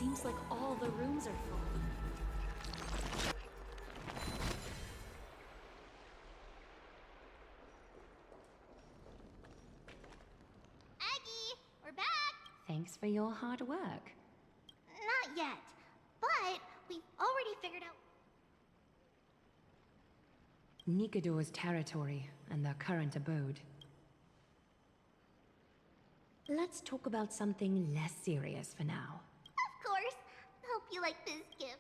seems like all the rooms are full. Aggie, we're back! Thanks for your hard work. Not yet, but we've already figured out... Nikador's territory and their current abode. Let's talk about something less serious for now. Of course! Hope you like this gift.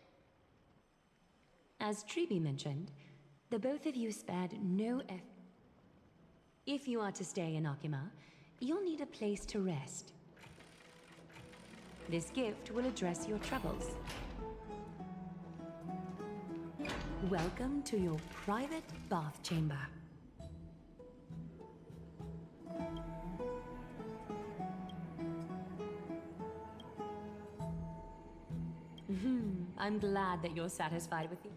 As Tribi mentioned, the both of you spared no effort. If you are to stay in Akima, you'll need a place to rest. This gift will address your troubles. Welcome to your private bath chamber. I'm glad that you're satisfied with it.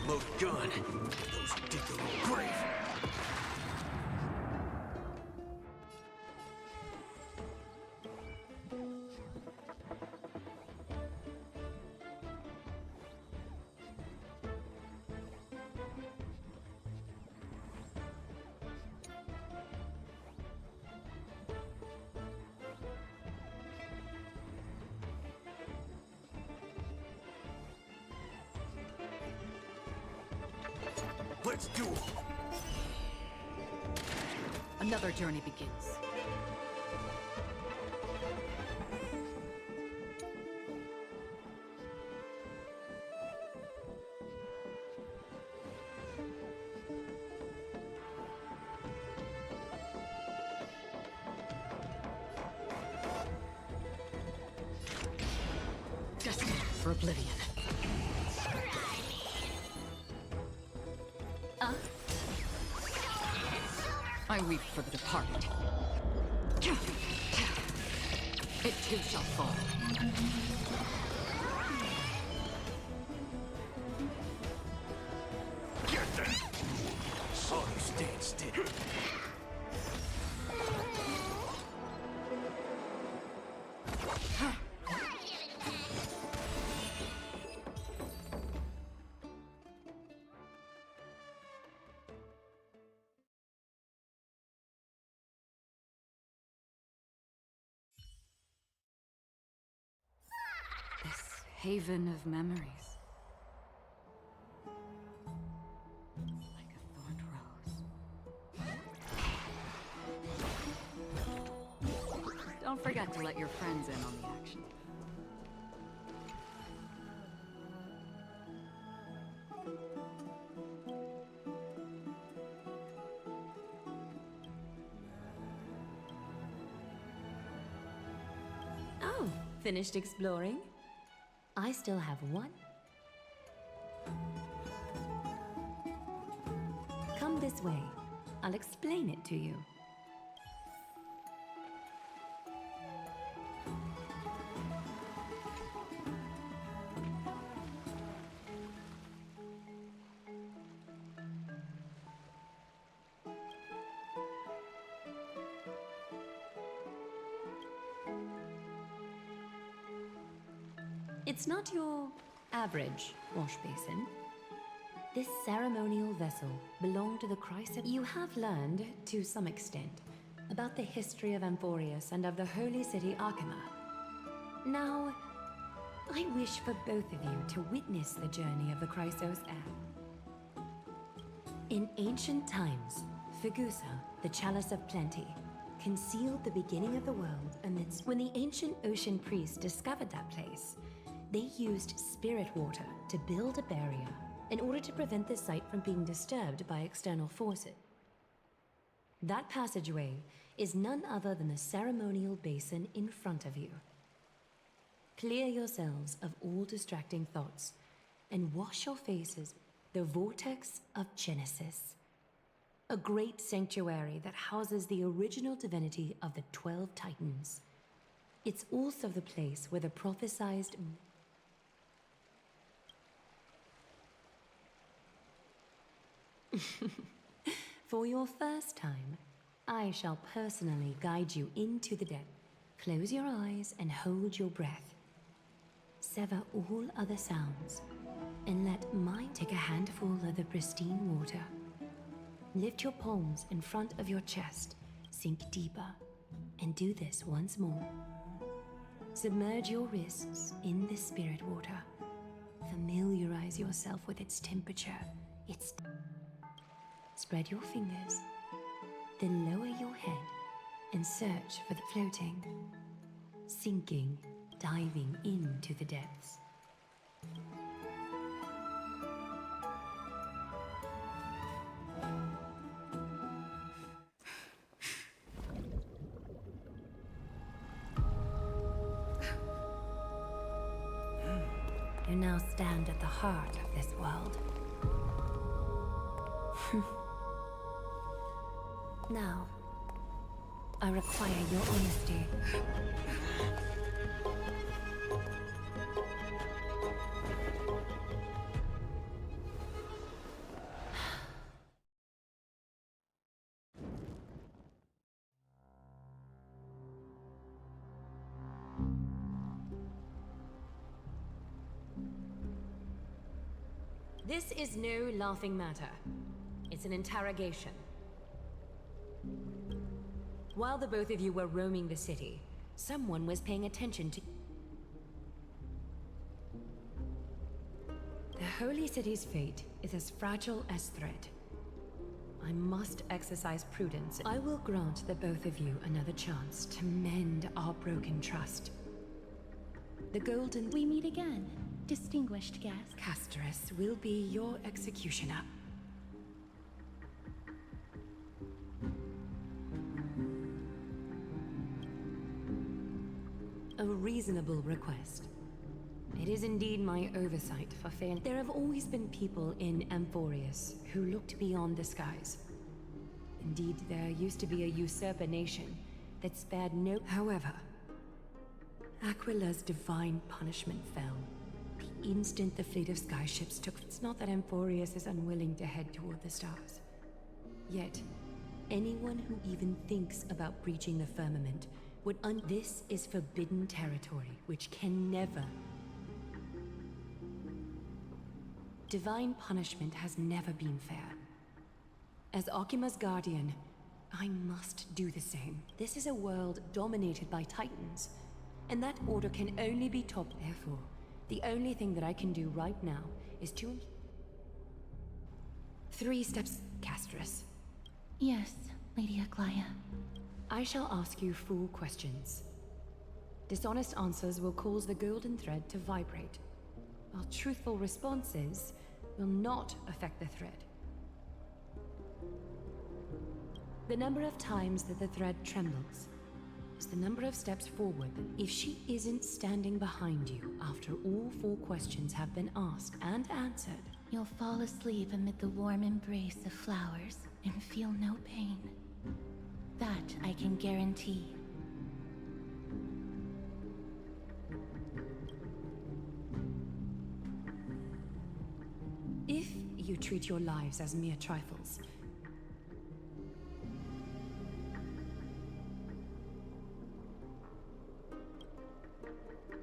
Load gun. Those who dig their own grave. Let's do it! Another journey begins. Destined for oblivion. I weep for the departed. It too shall fall. Get them! Saw you stand still. Haven of memories. Like a thorned rose. Don't forget to let your friends in on the action. Oh, finished exploring? I still have one. Come this way. I'll explain it to you. It's not your average wash basin. This ceremonial vessel belonged to the Christ. You have learned, to some extent, about the history of Amphorius and of the holy city Arkema. Now, I wish for both of you to witness the journey of the Chrysos heir. In ancient times, Fegusa, the chalice of plenty, concealed the beginning of the world amidst. When the ancient ocean priests discovered that place, they used spirit water to build a barrier in order to prevent the site from being disturbed by external forces. That passageway is none other than the ceremonial basin in front of you. Clear yourselves of all distracting thoughts and wash your faces. The vortex of Genesis, a great sanctuary that houses the original divinity of the 12 Titans. It's also the place where the prophesized For your first time, I shall personally guide you into the depth. Close your eyes and hold your breath. Sever all other sounds, and let mine take a handful of the pristine water. Lift your palms in front of your chest, sink deeper, and do this once more. Submerge your wrists in the spirit water. Familiarize yourself with its temperature. Spread your fingers, then lower your head and search for the floating, sinking, diving into the depths. You now stand at the heart of this world. Now, I require your honesty. This is no laughing matter. It's an interrogation. While the both of you were roaming the city, someone was paying attention to... The Holy City's fate is as fragile as thread. I must exercise prudence. I will grant the both of you another chance to mend our broken trust. The golden... We meet again, distinguished guest. Casterus will be your executioner. A reasonable request. It is indeed my oversight for failing. There have always been people in Amphorius who looked beyond the skies. Indeed, there used to be a usurper nation that spared no... However, Aquila's divine punishment fell the instant the fleet of skyships took... It's not that Amphorius is unwilling to head toward the stars. Yet, anyone who even thinks about breaching the firmament would This is forbidden territory, which can never... Divine punishment has never been fair. As Archima's guardian, I must do the same. This is a world dominated by Titans, and that order can only be topped. Therefore, The only thing that I can do right now is to... 3 steps, Castrus. Yes, Lady Aglaia. I shall ask you 4 questions. Dishonest answers will cause the golden thread to vibrate, while truthful responses will not affect the thread. The number of times that the thread trembles is the number of steps forward. If she isn't standing behind you after all 4 questions have been asked and answered, You'll fall asleep amid the warm embrace of flowers and feel no pain. That I can guarantee. if you treat your lives as mere trifles,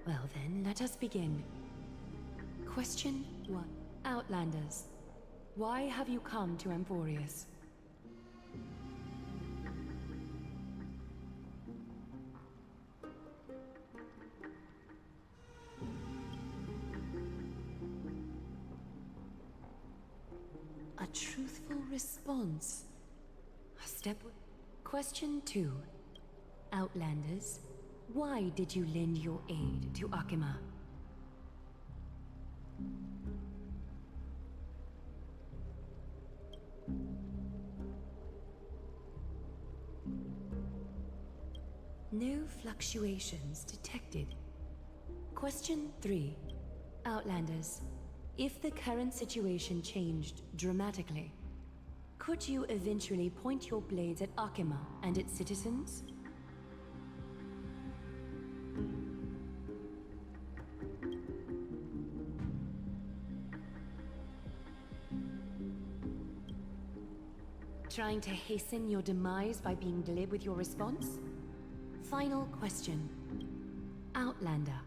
well then, let us begin. Question 1. Outlanders, why have you come to Emporius? A truthful response. Question 2. Outlanders, why did you lend your aid to Akima? No fluctuations detected. Question 3. Outlanders, if the current situation changed dramatically, could you eventually point your blades at Akima and its citizens? Trying to hasten your demise by being glib with your response? Final question. Outlander.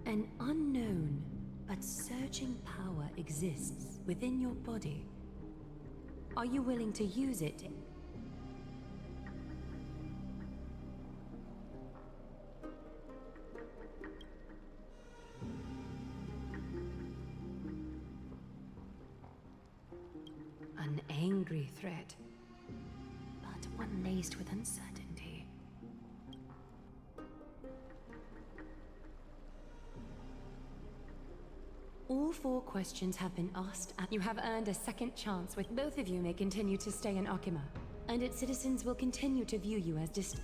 An unknown but surging power exists within your body. Are you willing to use it? An angry threat, but one laced with uncertainty. All 4 questions have been asked, and you have earned a second chance with both of you may continue to stay in Akima, and its citizens will continue to view you as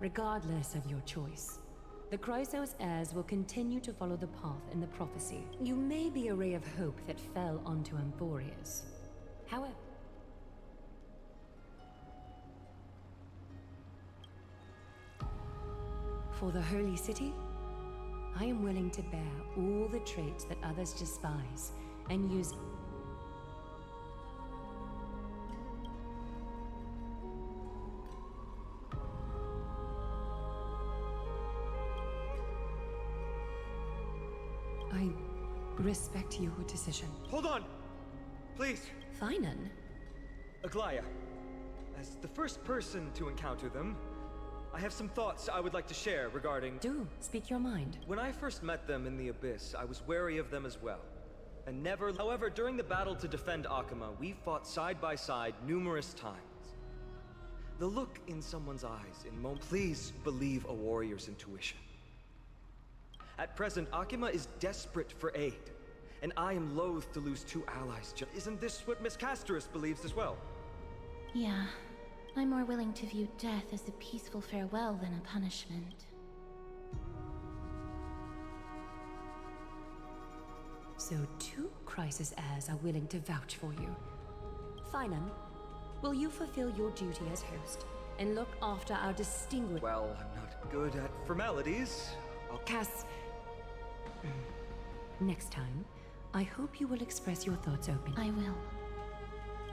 Regardless of your choice, the Chrysos heirs will continue to follow the path in the prophecy. You may be a ray of hope that fell onto Emporius. However, for the Holy City, I am willing to bear all the traits that others despise and use. I respect your decision. Hold on! Please! Finan? Aglaia, as the first person to encounter them, I have some thoughts I would like to share regarding... Do, speak your mind. When I first met them in the Abyss, I was wary of them as well. And never... However, during the battle to defend Akima, we fought side by side numerous times. The look in someone's eyes in moments... Please believe a warrior's intuition. At present, Akima is desperate for aid, and I am loath to lose 2 allies. Isn't this what Miss Castrus believes as well? Yeah. I'm more willing to view death as a peaceful farewell than a punishment. So 2 Crisis heirs are willing to vouch for you. Finan, will you fulfill your duty as host and look after our distinguished... Well, I'm not good at formalities. Cass... Next time, I hope you will express your thoughts openly. I will.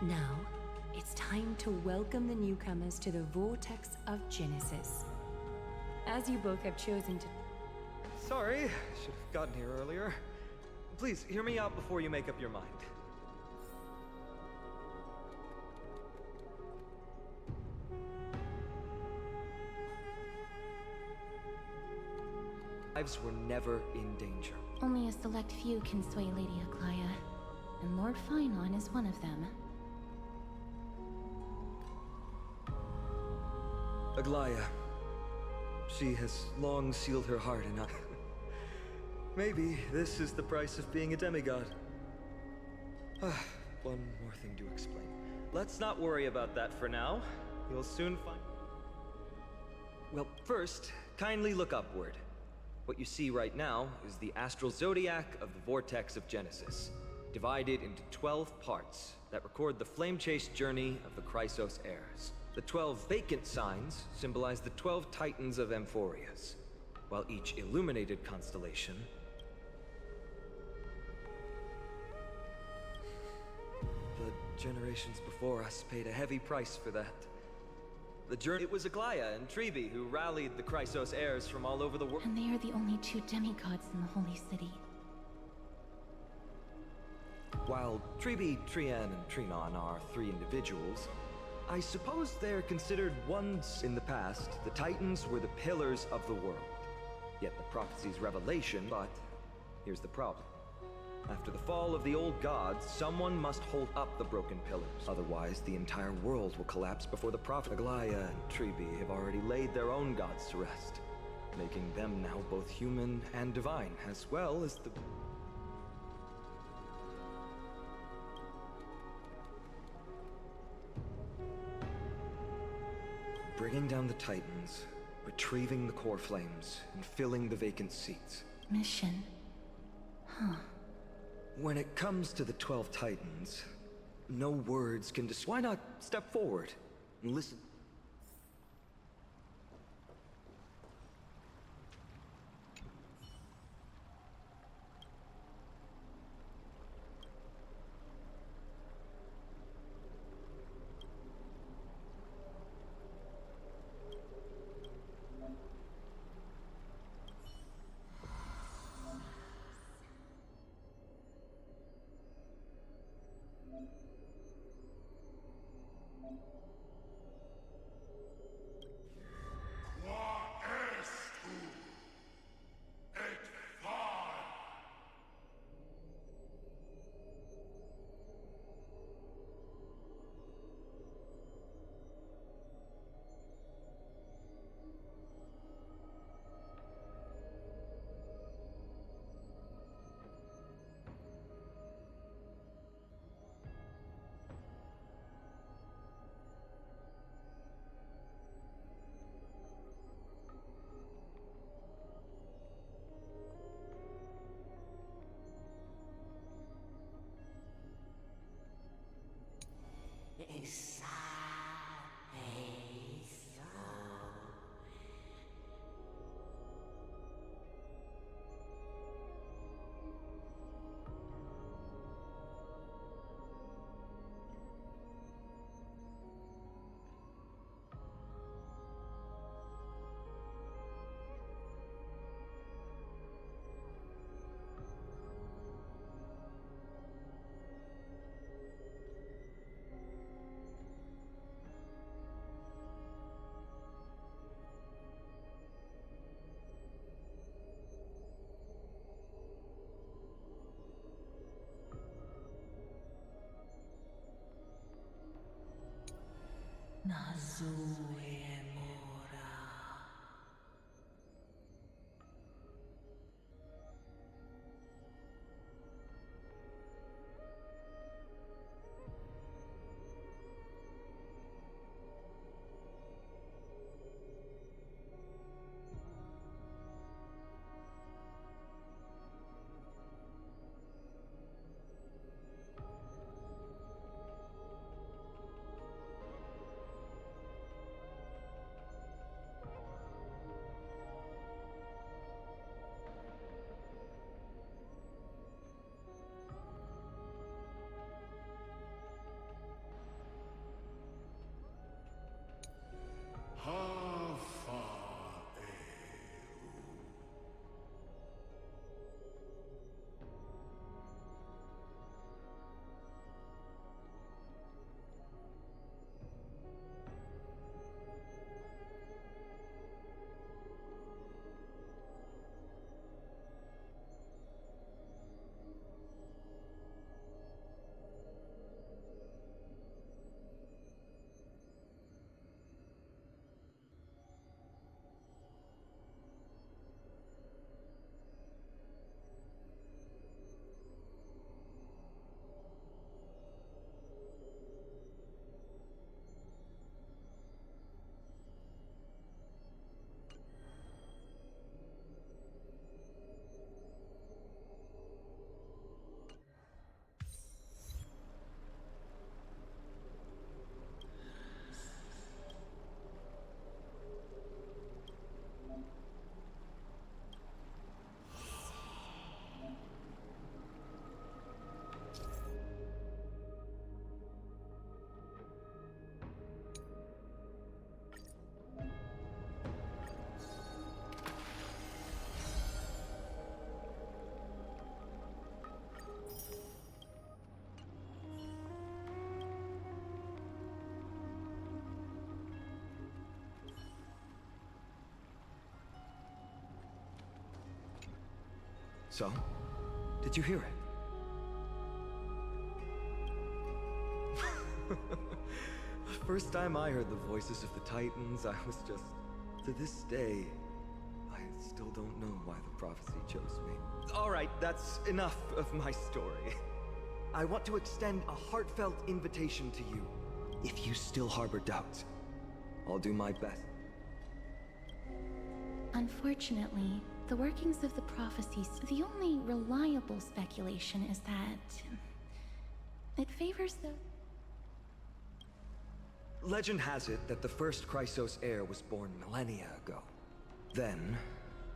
Now, it's time to welcome the newcomers to the Vortex of Genesis. As you both have chosen to... Sorry, should have gotten here earlier. Please, hear me out before you make up your mind. lives were never in danger. Only a select few can sway Lady Aglaya, and Lord Finon is one of them. Aglaya. She has long sealed her heart and maybe this is the price of being a demigod. One more thing to explain. Let's not worry about that for now. You'll soon find... Well, first, kindly look upward. What you see right now is the astral zodiac of the vortex of Genesis, divided into 12 parts that record the flame-chased journey of the Chrysos heirs. The 12 vacant signs symbolize the 12 titans of Amphorius, while each illuminated constellation... The generations before us paid a heavy price for that. The journey... It was Aglaya and Tribi who rallied the Chrysos heirs from all over the world. And they are the only two demigods in the Holy City. While Tribi, Trian, and Trinon are 3 individuals, I suppose they're considered ones in the past. The Titans were the pillars of the world. Yet the prophecy's revelation, but here's the problem. After the fall of the old gods, someone must hold up the broken pillars. Otherwise, the entire world will collapse before the prophet. Aglaya and Tribi have already laid their own gods to rest, making them now both human and divine, as well as the... Bringing down the Titans, retrieving the core flames, and filling the vacant seats. Mission. Huh. When it comes to the 12 Titans, no words can why not step forward and listen? So? Did you hear it? The first time I heard the voices of the Titans, I was just... To this day, I still don't know why the prophecy chose me. Alright, that's enough of my story. I want to extend a heartfelt invitation to you. If you still harbor doubts, I'll do my best. Unfortunately, the workings of the prophecies, the only reliable speculation is that it favors the... Legend has it that the first Chrysos heir was born millennia ago. Then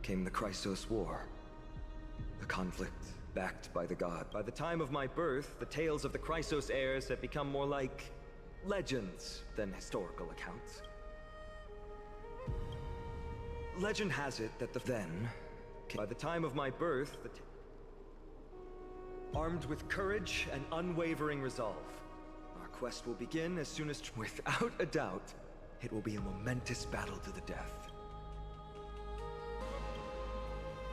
came the Chrysos War. The conflict backed by the god. By the time of my birth, the tales of the Chrysos heirs had become more like legends than historical accounts. Legend has it that by the time of my birth, armed with courage and unwavering resolve, our quest will begin as soon as, without a doubt, it will be a momentous battle to the death.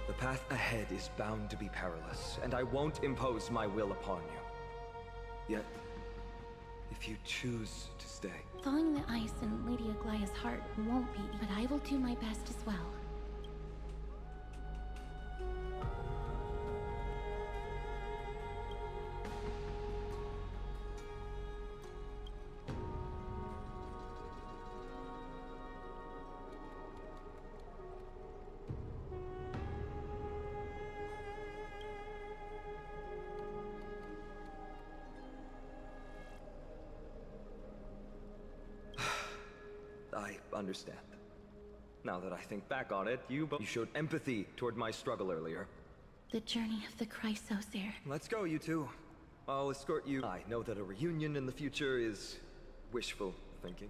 The path ahead is bound to be perilous, and I won't impose my will upon you. Yet, if you choose to stay... Thawing the ice in Lady Aglaya's heart won't be, but I will do my best as well. I understand. Now that I think back on it, you showed empathy toward my struggle earlier. The journey of the Chrysos heir. Let's go, you two. I'll escort you. I know that a reunion in the future is wishful thinking.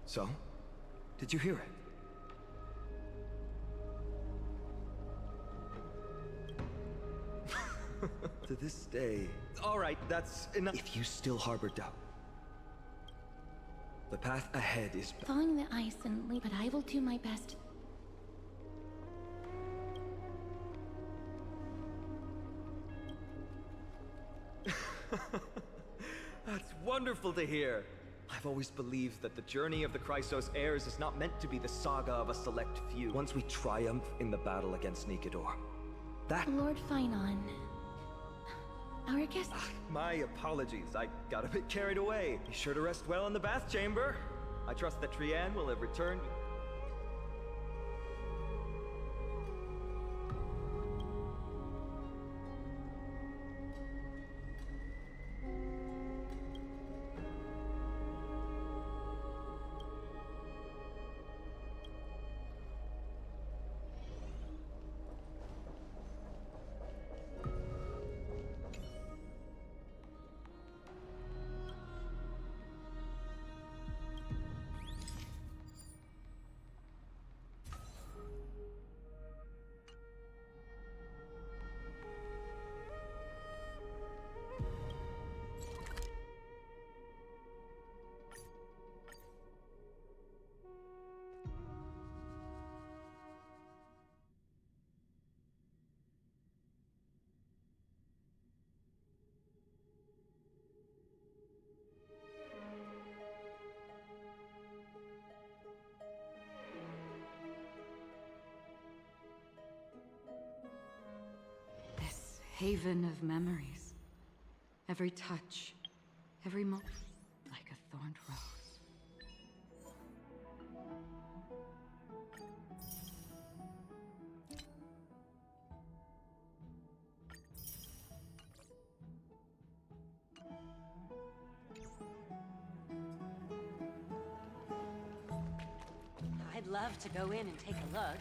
So? Did you hear it? To this day... Alright, that's enough. If you still harbor doubt, the path ahead is... Thawing the ice and leave, but I will do my best. That's wonderful to hear. I've always believed that the journey of the Chrysos heirs is not meant to be the saga of a select few. Once we triumph in the battle against Nikador, that... Lord Finon, our guest... My apologies, I got a bit carried away. Be sure to rest well in the bath chamber. I trust that Trianne will have returned... Haven of memories. Every touch, every moment, like a thorned rose. I'd love to go in and take a look.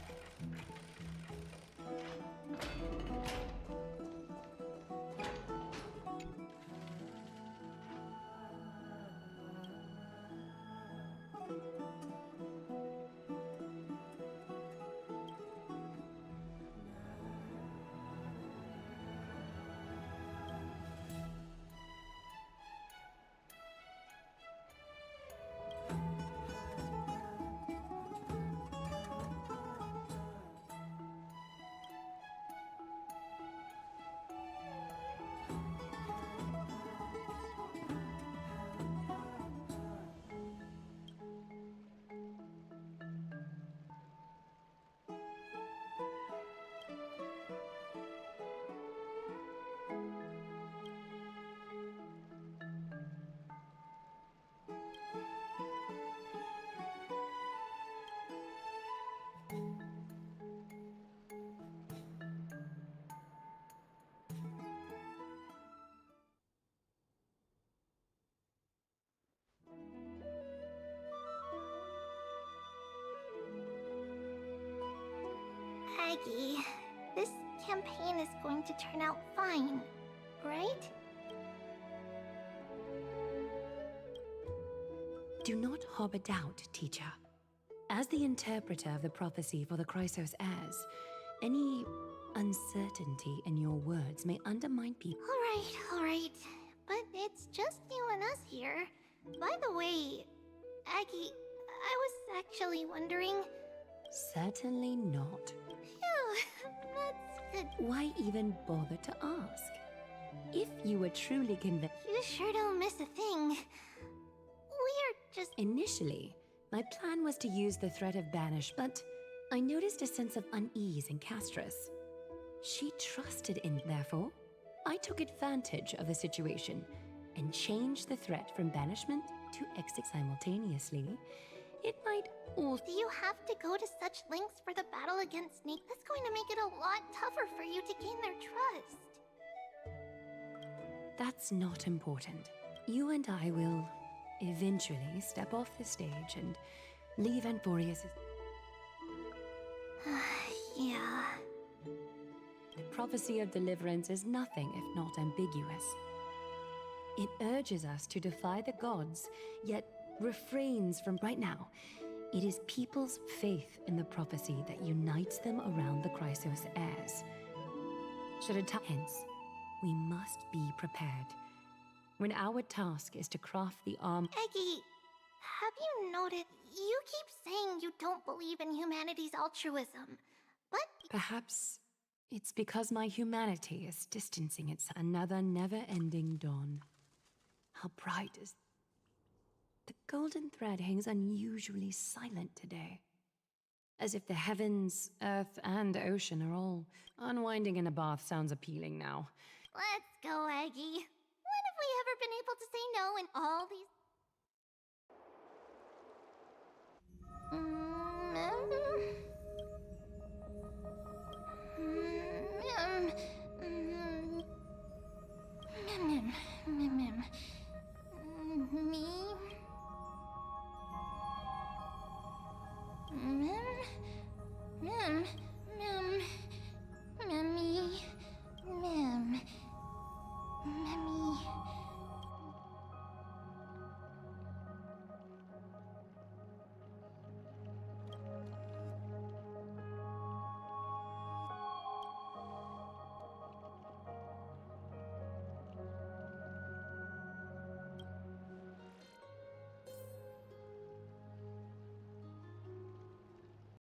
Aggie, this campaign is going to turn out fine, right? Do not harbor doubt, teacher. As the interpreter of the prophecy for the Chrysos heirs, any uncertainty in your words may undermine people. All right. But it's just you and us here. By the way, Aggie, I was actually wondering... Certainly not. Phew, that's good. Why even bother to ask? If you were truly convinced... You sure don't miss a thing. We're just... Initially, my plan was to use the threat of banish, but I noticed a sense of unease in Castris. She trusted in, therefore, I took advantage of the situation and changed the threat from banishment to exit simultaneously. It might also... Do you have to go to such lengths for the battle against Snake? That's going to make it a lot tougher for you to gain their trust. That's not important. You and I will eventually step off the stage and leave Anforius. Yeah. The prophecy of deliverance is nothing if not ambiguous. It urges us to defy the gods, yet refrains from right now. It is people's faith in the prophecy that unites them around the Chrysos heirs. Should a time hence, we must be prepared. When our task is to craft the arm... Eggie, have you noted, you keep saying you don't believe in humanity's altruism, but... Perhaps it's because my humanity is distancing itself. Another never-ending dawn. How bright is... The golden thread hangs unusually silent today. As if the heavens, earth, and ocean are all unwinding in a bath sounds appealing now. Let's go, Aggie. When have we ever been able to say no in all these... Me?